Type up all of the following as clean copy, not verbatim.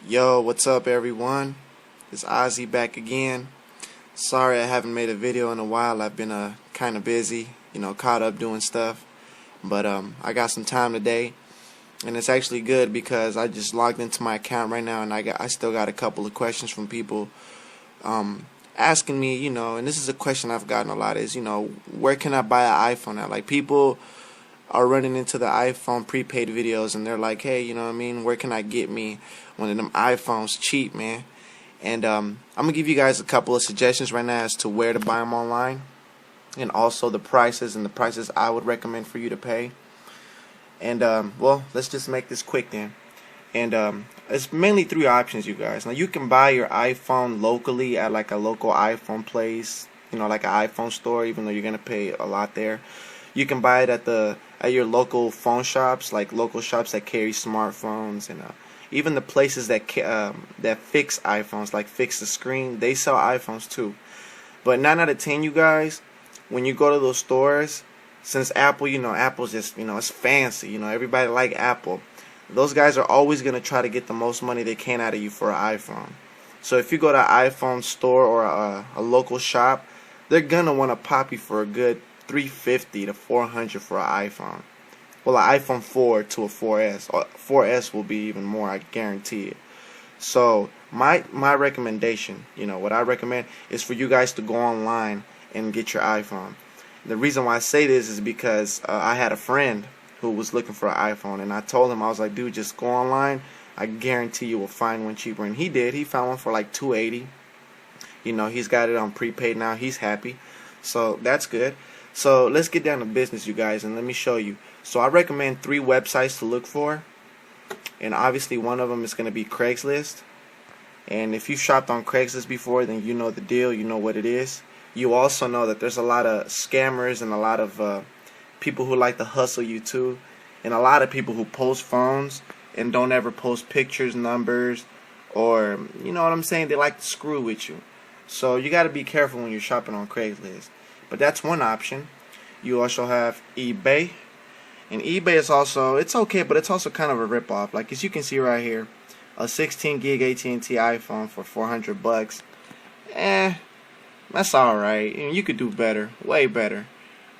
Yo, what's up everyone? It's Ozzy back again. Sorry I haven't made a video in a while. I've been kind of busy, caught up doing stuff. But I got some time today, and it's actually good because I just logged into my account right now, and I still got a couple of questions from people asking me, and this is a question I've gotten a lot is, where can I buy an iPhone at? Like, people are running into the iPhone prepaid videos, and they're like, hey, where can I get me one of them iPhones cheap, man? And I'm gonna give you guys a couple of suggestions right now as to where to buy them online, and also the prices I would recommend for you to pay. And well, let's just make this quick then. And it's mainly three options, you guys. Now, you can buy your iPhone locally at like a local iPhone place, like an iPhone store, even though you're gonna pay a lot there. You can buy it at your local phone shops, like local shops that carry smartphones, and even the places that fix iPhones, like Fix the Screen, they sell iPhones too. But 9 out of 10, you guys, when you go to those stores, since Apple, Apple's just, it's fancy, everybody like Apple. Those guys are always going to try to get the most money they can out of you for an iPhone. So if you go to an iPhone store or a local shop, they're going to want to pop you for a good $350 to $400 for an iPhone. Well, an iPhone 4 to a 4S. 4S will be even more, I guarantee it. So my recommendation, what I recommend is for you guys to go online and get your iPhone. The reason why I say this is because I had a friend who was looking for an iPhone, and I told him, I was like, dude, just go online. I guarantee you will find one cheaper. And he did. He found one for like $280. He's got it on prepaid now. He's happy. So that's good. So let's get down to business, you guys, and let me show you. So I recommend 3 websites to look for, and obviously one of them is going to be Craigslist. And if you've shopped on Craigslist before, then you know the deal, you know what it is. You also know that there's a lot of scammers and a lot of people who like to hustle you too, and a lot of people who post phones and don't ever post pictures, numbers, or you know what I'm saying, they like to screw with you. So you got to be careful when you're shopping on Craigslist. But that's one option. You also have eBay. And eBay is also, it's okay, but it's also kind of a ripoff. Like, as you can see right here, a 16 gig at&t iPhone for $400. That's alright. You could do better, way better.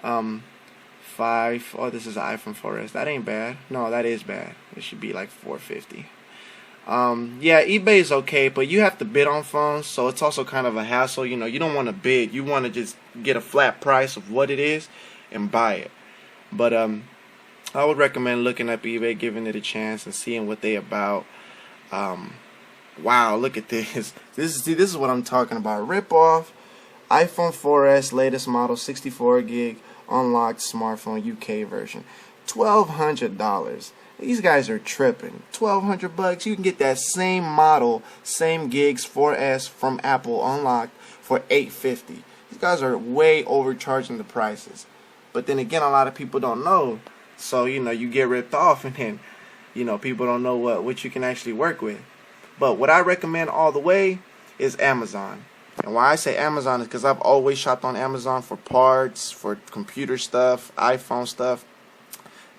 Oh, this is an iPhone 4S. That ain't bad. No, that is bad. It should be like $450. Yeah, eBay is okay, but you have to bid on phones, so it's also kind of a hassle. You don't want to bid. You want to just get a flat price of what it is and buy it. But I would recommend looking up eBay, giving it a chance, and seeing what they about. Wow, look at this. This is what I'm talking about. Rip off iPhone 4S latest model, 64 gig unlocked smartphone UK version, $1,200. These guys are tripping. $1,200. You can get that same model, same gigs 4S from Apple unlocked for $850. These guys are way overcharging the prices. But then again, a lot of people don't know. So, you get ripped off, and then, people don't know what you can actually work with. But what I recommend all the way is Amazon. And why I say Amazon is because I've always shopped on Amazon for parts, for computer stuff, iPhone stuff.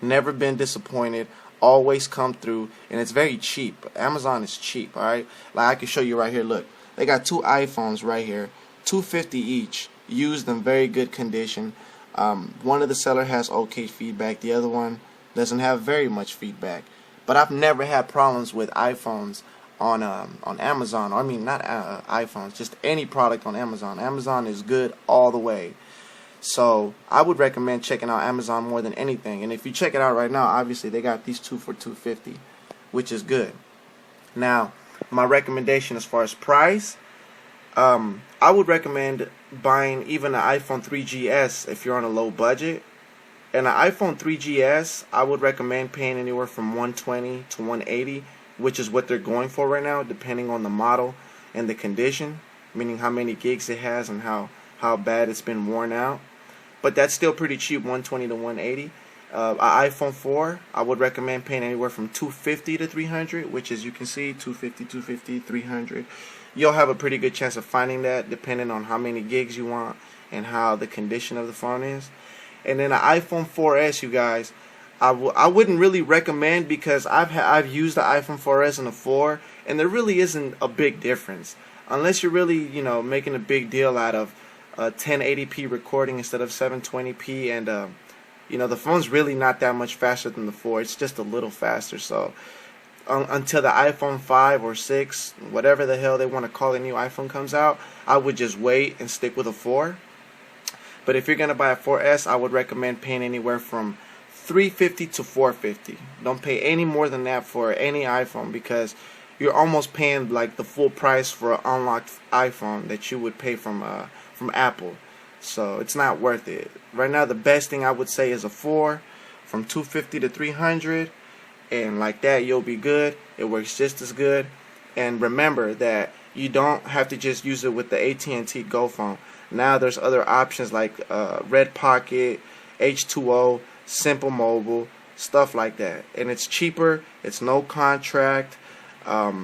Never been disappointed. Always come through, and it's very cheap. Amazon is cheap, alright? Like, I can show you right here. Look, they got 2 iPhones right here, $250 each, used in very good condition. One of the seller has okay feedback, the other one doesn't have very much feedback. But I've never had problems with iPhones on Amazon. I mean, not iPhones, just any product on Amazon. Amazon is good all the way. So I would recommend checking out Amazon more than anything. And if you check it out right now, obviously they got these 2 for $250, which is good. Now, my recommendation as far as price, I would recommend buying even an iPhone 3GS if you're on a low budget. And an iPhone 3GS, I would recommend paying anywhere from $120 to $180, which is what they're going for right now, depending on the model and the condition, meaning how many gigs it has and how bad it's been worn out. But that's still pretty cheap, $120 to $180. An iPhone 4, I would recommend paying anywhere from $250 to $300, which, as you can see, $250, $300. You'll have a pretty good chance of finding that, depending on how many gigs you want and how the condition of the phone is. And then an iPhone 4S, you guys, I wouldn't really recommend, because I've used the iPhone 4S and the 4, and there really isn't a big difference unless you're really, you know, making a big deal out of 1080p recording instead of 720p, and you know, the phone's really not that much faster than the 4. It's just a little faster. So until the iPhone 5 or 6, whatever the hell they want to call the new iPhone comes out, I would just wait and stick with a 4. But if you're gonna buy a 4S, I would recommend paying anywhere from $350 to $450. Don't pay any more than that for any iPhone, because you're almost paying like the full price for an unlocked iPhone that you would pay from Apple. So it's not worth it. Right now, the best thing I would say is a 4, from $250 to $300, and like that you'll be good. It works just as good. And remember that you don't have to just use it with the at&t Go phone. Now there's other options like Red Pocket, H2O, Simple Mobile, stuff like that, and it's cheaper. It's no contract, yeah,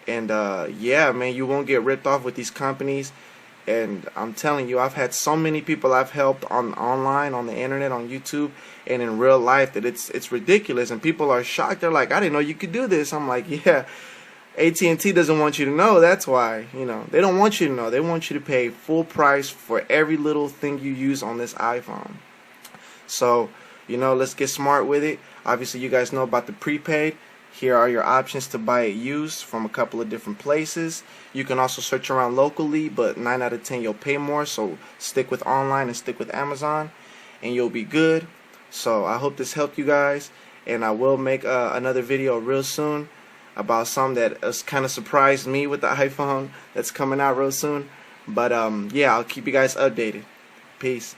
man, you won't get ripped off with these companies. And I'm telling you, I've had so many people I've helped online, on the internet, on YouTube, and in real life, that it's ridiculous, and people are shocked. They're like, I didn't know you could do this. I'm like, yeah, at&t doesn't want you to know. That's why, you know, they don't want you to know. They want you to pay full price for every little thing you use on this iPhone. So, you know, let's get smart with it. Obviously, you guys know about the prepaid. Here are your options to buy it used from a couple of different places. You can also search around locally, but 9 out of 10 you'll pay more. So stick with online and stick with Amazon, and you'll be good. So I hope this helped you guys, and I will make another video real soon about something that has kind of surprised me with the iPhone that's coming out real soon. But yeah, I'll keep you guys updated. Peace.